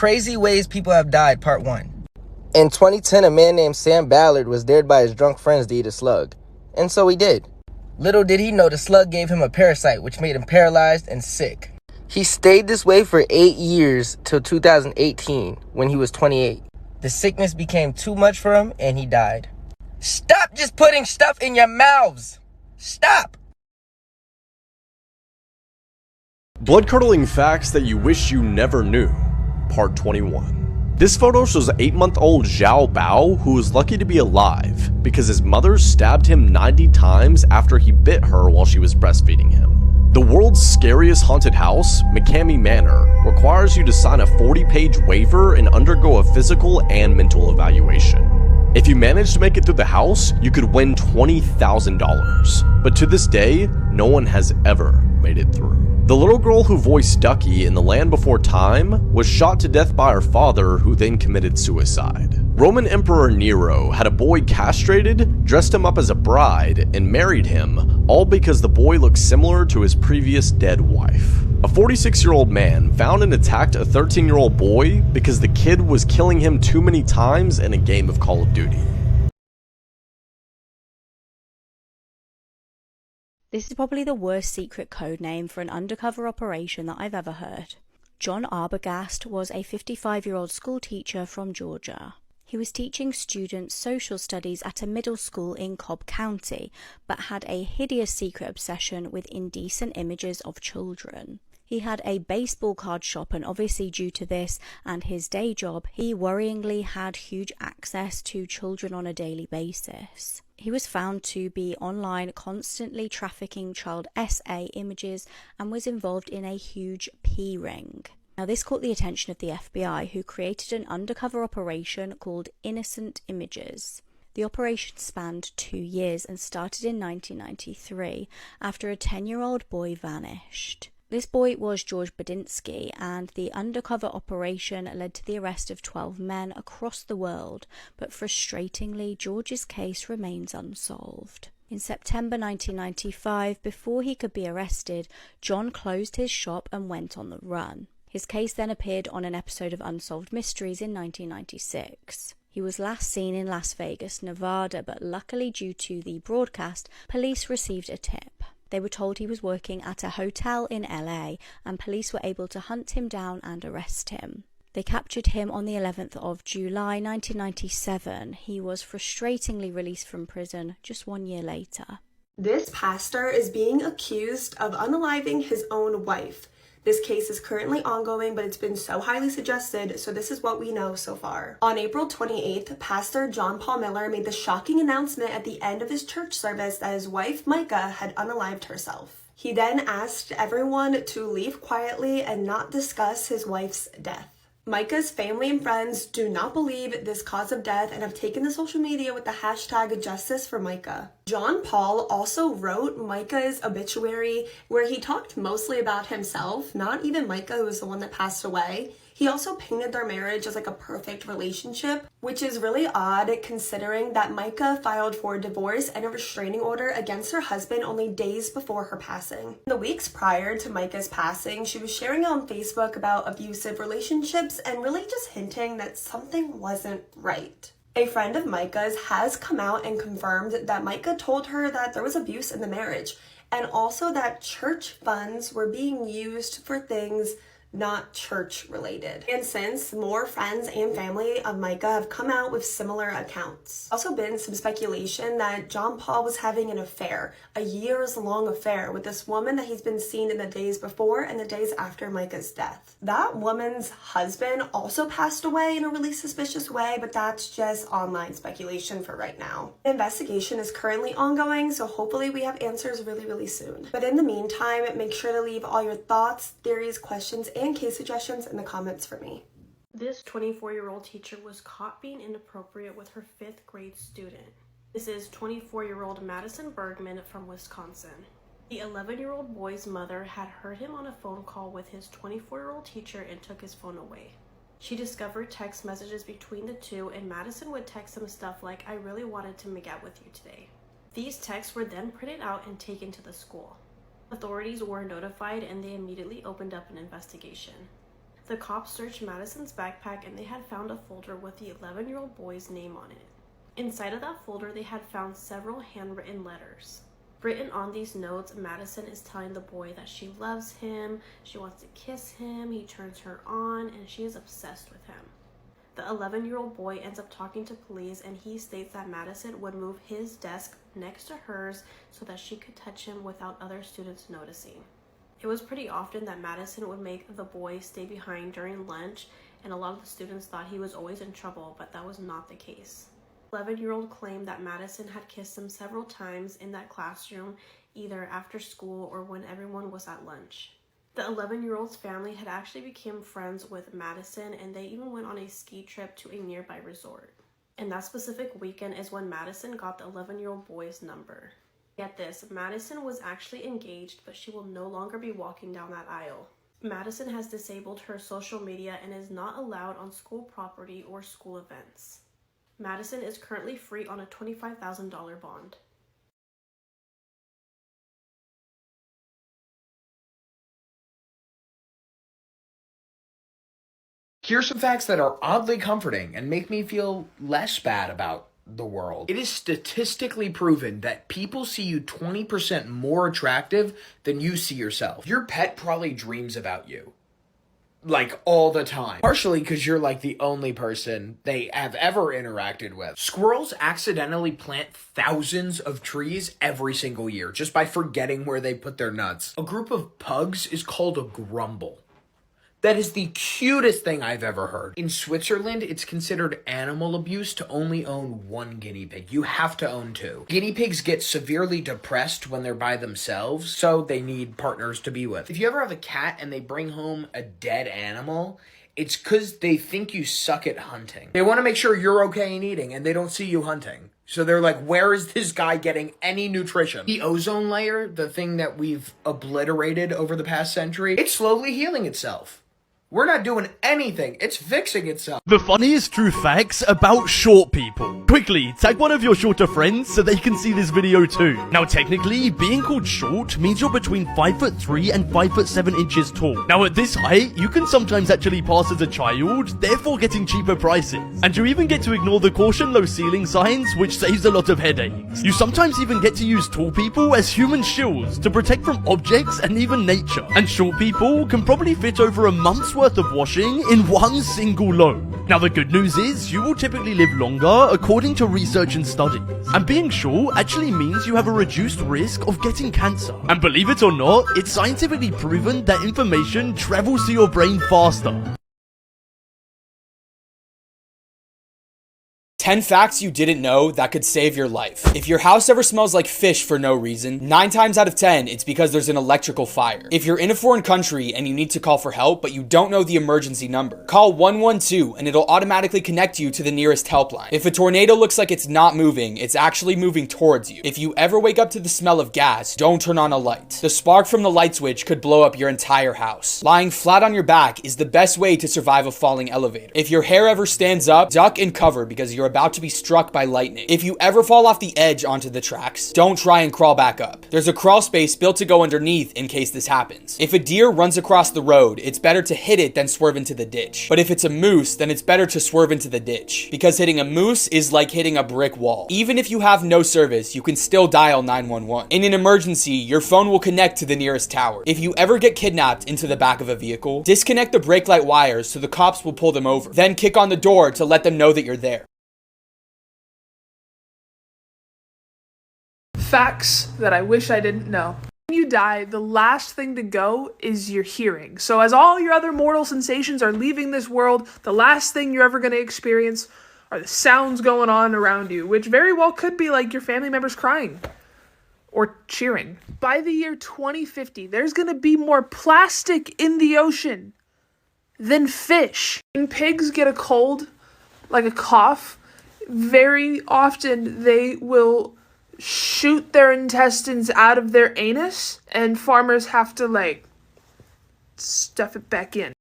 Crazy Ways People Have Died, Part 1. In 2010, a man named Sam Ballard was dared by his drunk friends to eat a slug. And so he did. Little did he know the slug gave him a parasite, which made him paralyzed and sick. He stayed this way for 8 years till 2018, when he was 28. The sickness became too much for him, and he died. Stop just putting stuff in your mouths! Stop! Bloodcurdling Facts That You Wish You Never Knew, Part 21. This photo shows 8-month-old Xiao Bao, who was lucky to be alive because his mother stabbed him 90 times after he bit her while she was breastfeeding him. The world's scariest haunted house, McCamey Manor, requires you to sign a 40-page waiver and undergo a physical and mental evaluation. If you manage to make it through the house, you could win $20,000. But to this day, no one has ever made it through. The little girl who voiced Ducky in The Land Before Time was shot to death by her father, who then committed suicide. Roman Emperor Nero had a boy castrated, dressed him up as a bride, and married him, all because the boy looked similar to his previous dead wife. A 46-year-old man found and attacked a 13-year-old boy because the kid was killing him too many times in a game of Call of Duty. This is probably the worst secret code name for an undercover operation that I've ever heard. John Arbogast was a 55-year-old school teacher from Georgia. He was teaching students social studies at a middle school in Cobb County, but had a hideous secret obsession with indecent images of children. He had a baseball card shop, and obviously due to this and his day job, he worryingly had huge access to children on a daily basis. He was found to be online constantly trafficking child SA images and was involved in a huge P ring. Now this caught the attention of the FBI, who created an undercover operation called Innocent Images. The operation spanned 2 years and started in 1993 after a 10-year-old boy vanished. This boy was George Badinsky, and the undercover operation led to the arrest of 12 men across the world, but frustratingly, George's case remains unsolved. In September 1995, before he could be arrested, John closed his shop and went on the run. His case then appeared on an episode of Unsolved Mysteries in 1996. He was last seen in Las Vegas, Nevada, but luckily due to the broadcast, police received a tip. They were told he was working at a hotel in LA, and police were able to hunt him down and arrest him. They captured him on the 11th of July 1997. He was frustratingly released from prison just 1 year later. This pastor is being accused of unaliving his own wife. This case is currently ongoing, but it's been so highly suggested, so this is what we know so far. On April 28th, Pastor John Paul Miller made the shocking announcement at the end of his church service that his wife, Micah, had unalived herself. He then asked everyone to leave quietly and not discuss his wife's death. Micah's family and friends do not believe this cause of death and have taken to social media with the hashtag Justice for Micah. John Paul also wrote Micah's obituary, where he talked mostly about himself, not even Micah, who was the one that passed away. He also painted their marriage as like a perfect relationship, which is really odd considering that Micah filed for divorce and a restraining order against her husband only days before her passing. In the weeks prior to Micah's passing, she was sharing on Facebook about abusive relationships and really just hinting that something wasn't right. A friend of Micah's has come out and confirmed that Micah told her that there was abuse in the marriage, and also that church funds were being used for things not church related. And since, more friends and family of Micah have come out with similar accounts. Also been some speculation that John Paul was having an affair, a years-long affair, with this woman that he's been seen in the days before and the days after Micah's death. That woman's husband also passed away in a really suspicious way, but that's just online speculation for right now. The investigation is currently ongoing, so hopefully we have answers really soon. But in the meantime, make sure to leave all your thoughts, theories, questions, and case suggestions in the comments for me. This 24-year-old teacher was caught being inappropriate with her 5th grade student. This is 24-year-old Madison Bergman from Wisconsin. The 11-year-old boy's mother had heard him on a phone call with his 24-year-old teacher and took his phone away. She discovered text messages between the two, and Madison would text him stuff like, "I really wanted to make out with you today." These texts were then printed out and taken to the school. Authorities were notified and they immediately opened up an investigation. The cops searched Madison's backpack and they had found a folder with the 11-year-old boy's name on it. Inside of that folder, they had found several handwritten letters. Written on these notes, Madison is telling the boy that she loves him, she wants to kiss him, he turns her on, and she is obsessed with him. The 11-year-old boy ends up talking to police, and he states that Madison would move his desk next to hers so that she could touch him without other students noticing. It was pretty often that Madison would make the boy stay behind during lunch, and a lot of the students thought he was always in trouble, but that was not the case. The 11-year-old claimed that Madison had kissed him several times in that classroom, either after school or when everyone was at lunch. The 11-year-old's family had actually become friends with Madison, and they even went on a ski trip to a nearby resort. And that specific weekend is when Madison got the 11-year-old boy's number. Get this, Madison was actually engaged, but she will no longer be walking down that aisle. Madison has disabled her social media and is not allowed on school property or school events. Madison is currently free on a $25,000 bond. Here's some facts that are oddly comforting and make me feel less bad about the world. It is statistically proven that people see you 20% more attractive than you see yourself. Your pet probably dreams about you. Like, all the time. Partially because you're like the only person they have ever interacted with. Squirrels accidentally plant thousands of trees every single year just by forgetting where they put their nuts. A group of pugs is called a grumble. That is the cutest thing I've ever heard. In Switzerland, it's considered animal abuse to only own one guinea pig. You have to own two. Guinea pigs get severely depressed when they're by themselves, so they need partners to be with. If you ever have a cat and they bring home a dead animal, it's because they think you suck at hunting. They want to make sure you're okay in eating, and they don't see you hunting. So they're like, where is this guy getting any nutrition? The ozone layer, the thing that we've obliterated over the past century, it's slowly healing itself. We're not doing anything. It's fixing itself. The funniest true facts about short people. Quickly, tag one of your shorter friends so they can see this video too. Now technically, being called short means you're between 5'3" and 5'7" inches tall. Now at this height, you can sometimes actually pass as a child, therefore getting cheaper prices. And you even get to ignore the caution low ceiling signs, which saves a lot of headaches. You sometimes even get to use tall people as human shields to protect from objects and even nature. And short people can probably fit over a month's worth of washing in one single load. Now the good news is you will typically live longer according to research and studies. And being short actually means you have a reduced risk of getting cancer. And believe it or not, it's scientifically proven that information travels to your brain faster. 10 facts you didn't know that could save your life. If your house ever smells like fish for no reason, 9 times out of 10, it's because there's an electrical fire. If you're in a foreign country and you need to call for help, but you don't know the emergency number, call 112 and it'll automatically connect you to the nearest helpline. If a tornado looks like it's not moving, it's actually moving towards you. If you ever wake up to the smell of gas, don't turn on a light. The spark from the light switch could blow up your entire house. Lying flat on your back is the best way to survive a falling elevator. If your hair ever stands up, duck and cover because you're about to be struck by lightning. If you ever fall off the edge onto the tracks, don't try and crawl back up. There's a crawl space built to go underneath in case this happens. If a deer runs across the road, it's better to hit it than swerve into the ditch. But if it's a moose, then it's better to swerve into the ditch, because hitting a moose is like hitting a brick wall. Even if you have no service, you can still dial 911. In an emergency, your phone will connect to the nearest tower. If you ever get kidnapped into the back of a vehicle, disconnect the brake light wires so the cops will pull them over. Then kick on the door to let them know that you're there. Facts that I wish I didn't know. When you die, the last thing to go is your hearing. So as all your other mortal sensations are leaving this world, the last thing you're ever going to experience are the sounds going on around you, which very well could be like your family members crying or cheering. By the year 2050, there's going to be more plastic in the ocean than fish. When pigs get a cold, like a cough, very often they will shoot their intestines out of their anus, and farmers have to, like, stuff it back in.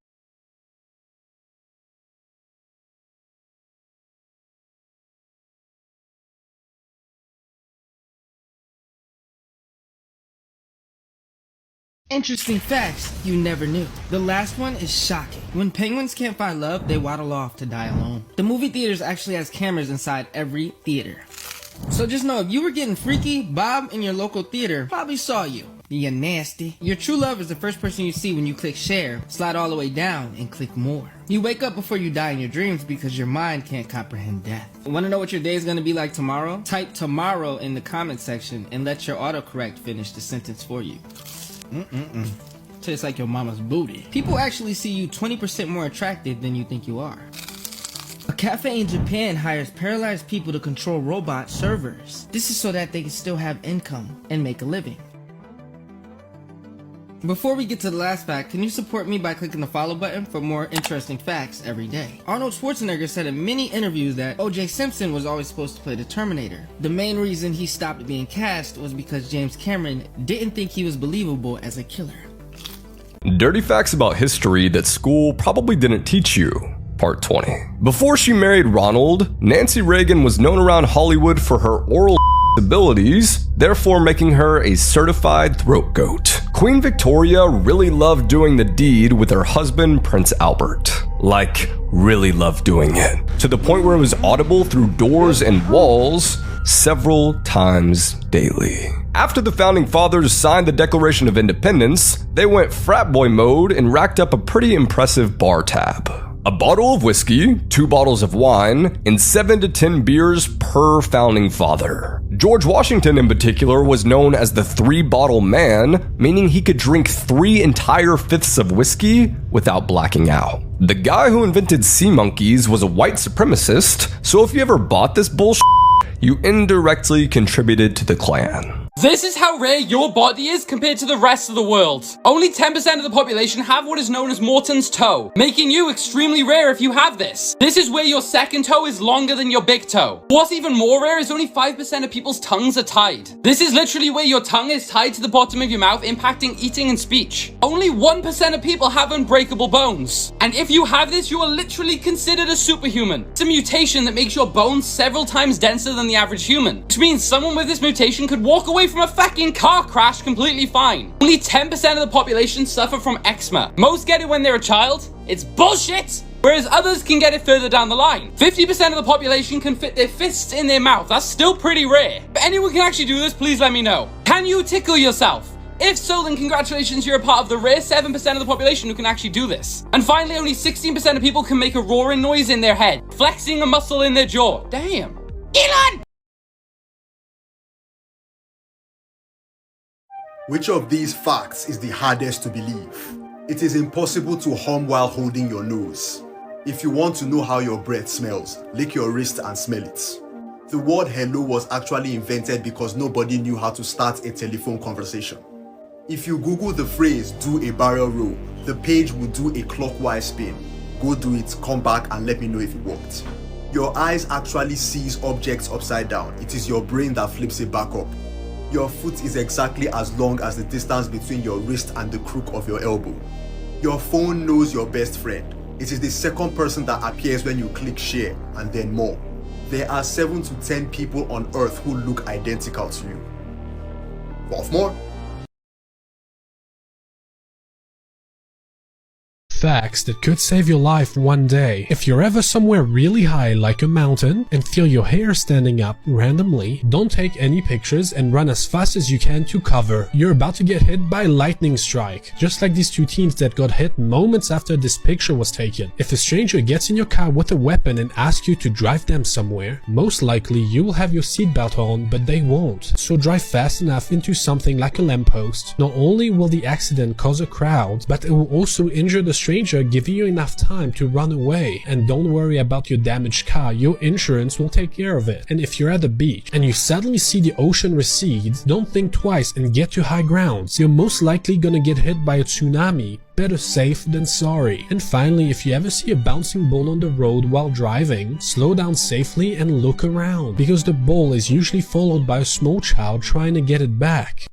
Interesting facts you never knew. The last one is shocking. When penguins can't find love, they waddle off to die alone. The movie theaters actually has cameras inside every theater. So just know if you were getting freaky, Bob in your local theater probably saw you. You nasty. Your true love is the first person you see when you click share, slide all the way down, and click more. You wake up before you die in your dreams because your mind can't comprehend death. Want to know what your day is going to be like tomorrow? Type tomorrow in the comment section and let your autocorrect finish the sentence for you. Tastes like your mama's booty. People actually see you 20% more attractive than you think you are. A cafe in Japan hires paralyzed people to control robot servers. This is so that they can still have income and make a living. Before we get to the last fact, can you support me by clicking the follow button for more interesting facts every day? Arnold Schwarzenegger said in many interviews that O.J. Simpson was always supposed to play the Terminator. The main reason he stopped being cast was because James Cameron didn't think he was believable as a killer. Dirty facts about history that school probably didn't teach you. Part 20. Before she married Ronald, Nancy Reagan was known around Hollywood for her oral abilities, therefore making her a certified throat goat. Queen Victoria really loved doing the deed with her husband, Prince Albert. Like, really loved doing it. To the point where it was audible through doors and walls several times daily. After the Founding Fathers signed the Declaration of Independence, they went frat boy mode and racked up a pretty impressive bar tab. A bottle of whiskey, 2 bottles of wine, and 7 to 10 beers per founding father. George Washington in particular was known as the 3-bottle man, meaning he could drink 3 entire fifths of whiskey without blacking out. The guy who invented sea monkeys was a white supremacist, so if you ever bought this bullshit, you indirectly contributed to the Klan. This is how rare your body is compared to the rest of the world. Only 10% of the population have what is known as Morton's toe, making you extremely rare if you have this. This is where your second toe is longer than your big toe. What's even more rare is only 5% of people's tongues are tied. This is literally where your tongue is tied to the bottom of your mouth, impacting eating and speech. Only 1% of people have unbreakable bones. And if you have this, you are literally considered a superhuman. It's a mutation that makes your bones several times denser than the average human, which means someone with this mutation could walk away from a fucking car crash completely fine. Only 10% of the population suffer from eczema. Most get it when they're a child. It's bullshit! Whereas others can get it further down the line. 50% of the population can fit their fists in their mouth. That's still pretty rare. If anyone can actually do this, please let me know. Can you tickle yourself? If so, then congratulations, you're a part of the rare 7% of the population who can actually do this. And finally, only 16% of people can make a roaring noise in their head, flexing a muscle in their jaw. Damn. Elon! Which of these facts is the hardest to believe? It is impossible to hum while holding your nose. If you want to know how your breath smells, lick your wrist and smell it. The word hello was actually invented because nobody knew how to start a telephone conversation. If you Google the phrase, do a barrel roll, the page will do a clockwise spin. Go do it, come back and let me know if it worked. Your eyes actually sees objects upside down. It is your brain that flips it back up. Your foot is exactly as long as the distance between your wrist and the crook of your elbow. Your phone knows your best friend. It is the second person that appears when you click share, and then more. There are 7 to 10 people on earth who look identical to you. 12 more. Facts that could save your life one day. If you're ever somewhere really high like a mountain and feel your hair standing up randomly, don't take any pictures and run as fast as you can to cover. You're about to get hit by a lightning strike, just like these 2 teens that got hit moments after this picture was taken. If a stranger gets in your car with a weapon and asks you to drive them somewhere, most likely you will have your seatbelt on, but they won't. So drive fast enough into something like a lamppost. Not only will the accident cause a crowd, but it will also injure the stranger, giving you enough time to run away. And don't worry about your damaged car, your insurance will take care of it. And if you're at the beach and you suddenly see the ocean recede, don't think twice and get to high grounds. You're most likely gonna get hit by a tsunami. Better safe than sorry. And finally, if you ever see a bouncing ball on the road while driving, slow down safely and look around, because the ball is usually followed by a small child trying to get it back.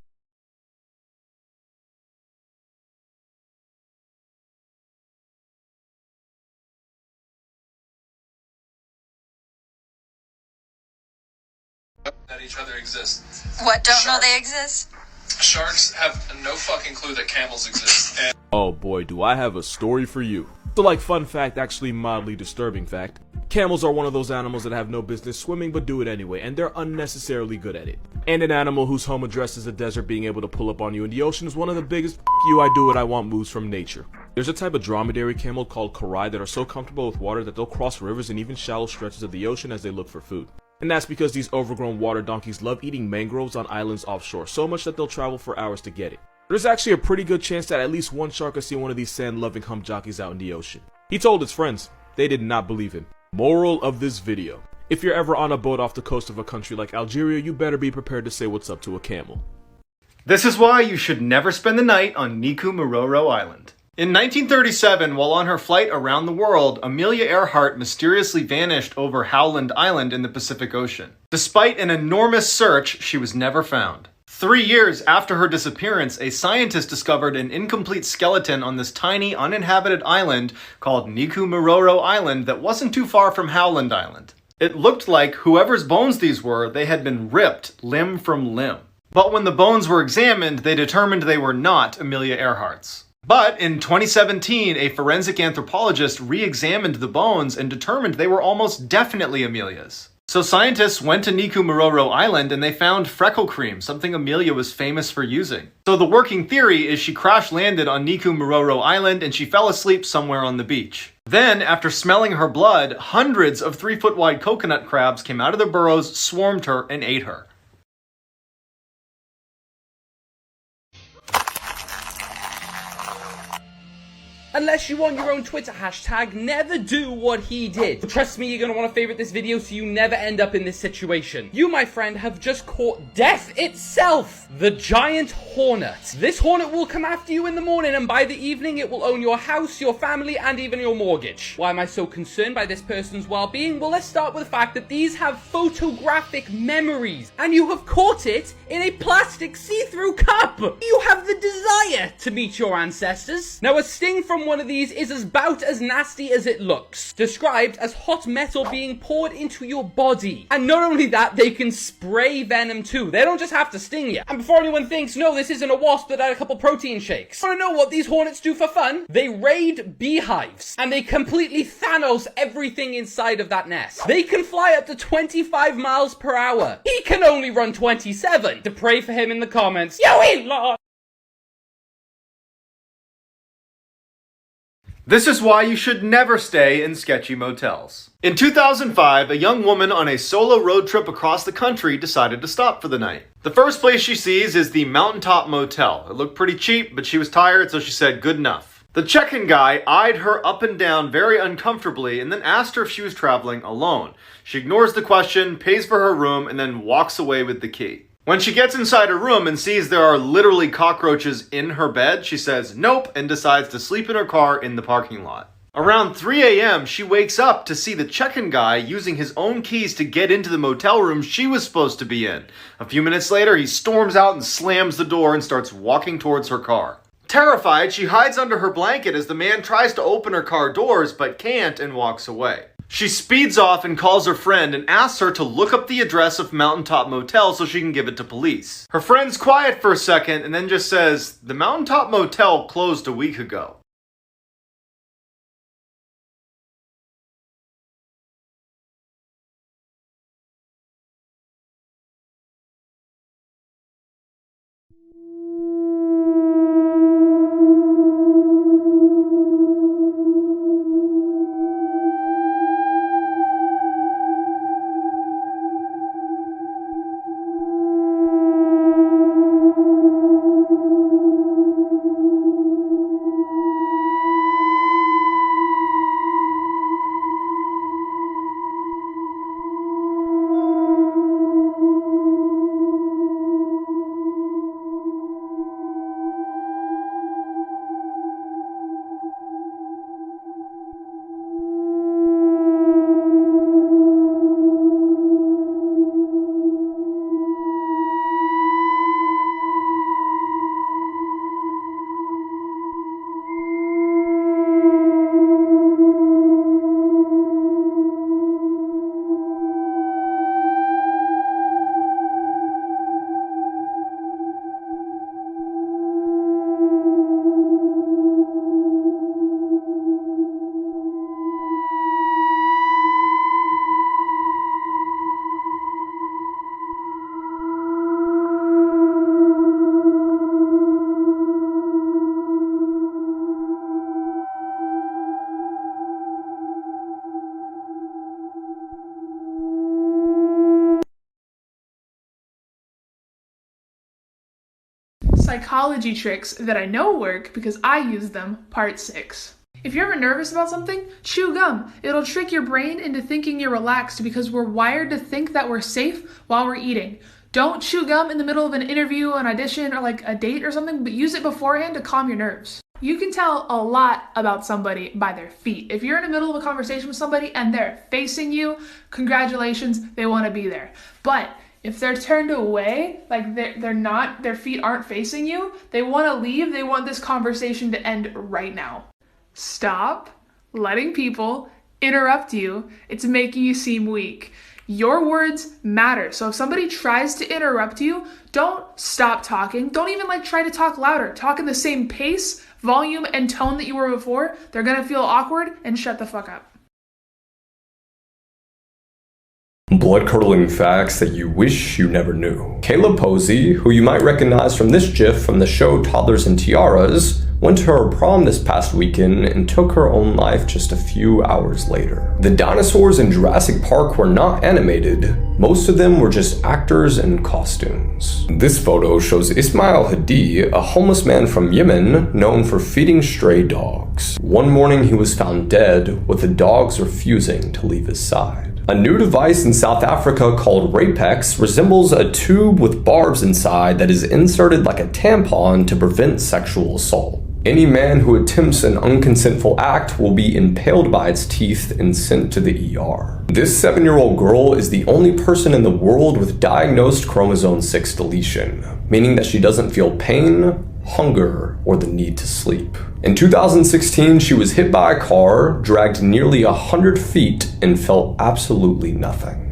That each other exists. What, don't know they exist? Sharks have no fucking clue that camels exist. And Oh boy, do I have a story for you. So like fun fact, actually mildly disturbing fact, camels are one of those animals that have no business swimming but do it anyway, and they're unnecessarily good at it. And an animal whose home address is a desert being able to pull up on you in the ocean is one of the biggest you I do what I want moves from nature. There's a type of dromedary camel called karai that are so comfortable with water that they'll cross rivers and even shallow stretches of the ocean as they look for food. And that's because these overgrown water donkeys love eating mangroves on islands offshore so much that they'll travel for hours to get it. There's actually a pretty good chance that at least one shark has seen one of these sand-loving hump jockeys out in the ocean. He told his friends. They did not believe him. Moral of this video: if you're ever on a boat off the coast of a country like Algeria, you better be prepared to say what's up to a camel. This is why you should never spend the night on Niku Maroro Island. In 1937, while on her flight around the world, Amelia Earhart mysteriously vanished over Howland Island in the Pacific Ocean. Despite an enormous search, she was never found. 3 years after her disappearance, a scientist discovered an incomplete skeleton on this tiny, uninhabited island called Niku Maroro Island that wasn't too far from Howland Island. It looked like whoever's bones these were, they had been ripped limb from limb. But when the bones were examined, they determined they were not Amelia Earhart's. But in 2017, a forensic anthropologist re-examined the bones and determined they were almost definitely Amelia's. So scientists went to Niku Maroro Island and they found freckle cream, something Amelia was famous for using. So the working theory is she crash landed on Niku Maroro Island and she fell asleep somewhere on the beach. Then, after smelling her blood, hundreds of 3-foot wide coconut crabs came out of their burrows, swarmed her, and ate her. Unless you want your own Twitter hashtag, never do what he did. Trust me, you're going to want to favorite this video so you never end up in this situation. You, my friend, have just caught death itself. The giant hornet. This hornet will come after you in the morning, and by the evening it will own your house, your family, and even your mortgage. Why am I so concerned by this person's well-being? Well, let's start with the fact that these have photographic memories, and you have caught it in a plastic see-through cup. You have the desire to meet your ancestors. Now, a sting from one of these is about as nasty as it looks, described as hot metal being poured into your body. And not only that, they can spray venom too. They don't just have to sting you. And before anyone thinks, no, this isn't a wasp that had a couple protein shakes, want to know what these hornets do for fun? They raid beehives, and they completely Thanos everything inside of that nest. They can fly up to 25 miles per hour. He can only run 27. To pray for him in the comments, yo, in-law. This is why you should never stay in sketchy motels. In 2005, a young woman on a solo road trip across the country decided to stop for the night. The first place she sees is the Mountaintop Motel. It looked pretty cheap, but she was tired, so she said good enough. The check-in guy eyed her up and down very uncomfortably and then asked her if she was traveling alone. She ignores the question, pays for her room, and then walks away with the key. When she gets inside her room and sees there are literally cockroaches in her bed, she says nope and decides to sleep in her car in the parking lot. Around 3 a.m., she wakes up to see the check-in guy using his own keys to get into the motel room she was supposed to be in. A few minutes later, he storms out and slams the door and starts walking towards her car. Terrified, she hides under her blanket as the man tries to open her car doors but can't and walks away. She speeds off and calls her friend and asks her to look up the address of Mountaintop Motel so she can give it to police. Her friend's quiet for a second and then just says, "The Mountaintop Motel closed a week ago." psychology tricks that I know work because I use them, part 6. If you're ever nervous about something, chew gum. It'll trick your brain into thinking you're relaxed because we're wired to think that we're safe while we're eating. Don't chew gum in the middle of an interview, an audition, or like a date or something, but use it beforehand to calm your nerves. You can tell a lot about somebody by their feet. If you're in the middle of a conversation with somebody and they're facing you, congratulations, they want to be there. But if they're turned away, like they're not, their feet aren't facing you, they want to leave, they want this conversation to end right now. Stop letting people interrupt you. It's making you seem weak. Your words matter. So if somebody tries to interrupt you, don't stop talking. Don't even try to talk louder. Talk in the same pace, volume, and tone that you were before. They're going to feel awkward and shut the fuck up. Blood-curdling facts that you wish you never knew. Kayla Posey, who you might recognize from this gif from the show Toddlers and Tiaras, went to her prom this past weekend and took her own life just a few hours later. The dinosaurs in Jurassic Park were not animated. Most of them were just actors in costumes. This photo shows Ismail Hadi, a homeless man from Yemen known for feeding stray dogs. One morning he was found dead, with the dogs refusing to leave his side. A new device in South Africa called Rapex resembles a tube with barbs inside that is inserted like a tampon to prevent sexual assault. Any man who attempts an unconsentful act will be impaled by its teeth and sent to the ER. This 7-year-old girl is the only person in the world with diagnosed chromosome 6 deletion, meaning that she doesn't feel pain, hunger, or the need to sleep. In 2016, she was hit by a car, dragged nearly 100 feet, and felt absolutely nothing.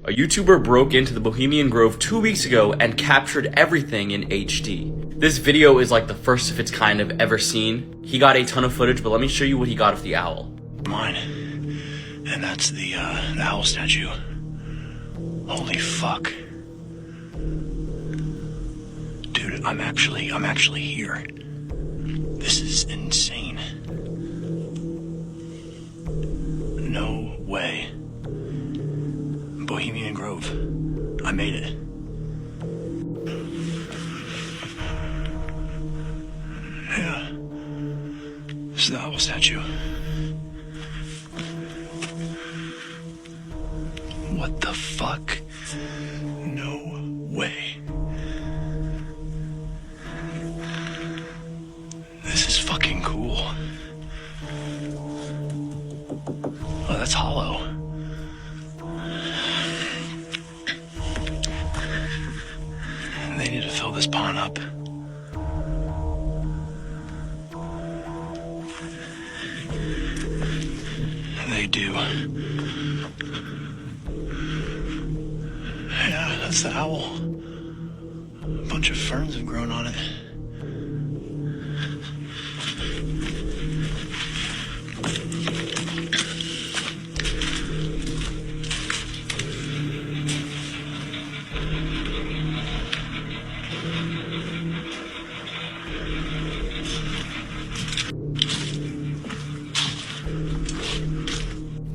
A YouTuber broke into the Bohemian Grove 2 weeks ago and captured everything in HD. This video is like the first of its kind I've ever seen. He got a ton of footage, but let me show you what he got of the owl. Mine. And that's the owl statue. Holy fuck. Dude, I'm actually here. This is insane. No way. Bohemian Grove. I made it. Yeah. This is the owl statue. What the fuck? No way. This is fucking cool. Oh, that's hollow. They need to fill this pond up. They do. Yeah, that's the owl. A bunch of ferns have grown on it.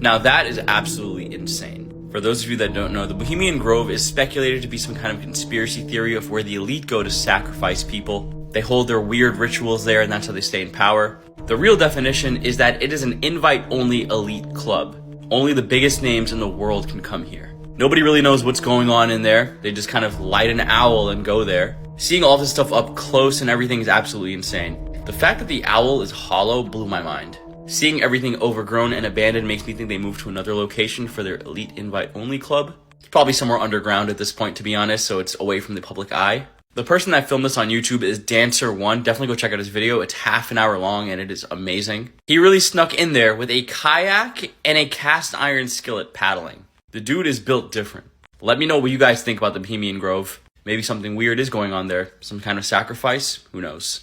Now that is absolutely insane. For those of you that don't know, the Bohemian Grove is speculated to be some kind of conspiracy theory of where the elite go to sacrifice people. They hold their weird rituals there and that's how they stay in power. The real definition is that it is an invite-only elite club. Only the biggest names in the world can come here. Nobody really knows what's going on in there. They just kind of light an owl and go there. Seeing all this stuff up close and everything is absolutely insane. The fact that the owl is hollow blew my mind. Seeing everything overgrown and abandoned makes me think they moved to another location for their elite invite-only club. It's probably somewhere underground at this point, to be honest, so it's away from the public eye. The person that filmed this on YouTube is Dancer1. Definitely go check out his video. It's half an hour long and it is amazing. He really snuck in there with a kayak and a cast iron skillet paddling. The dude is built different. Let me know what you guys think about the Bohemian Grove. Maybe something weird is going on there. Some kind of sacrifice? Who knows?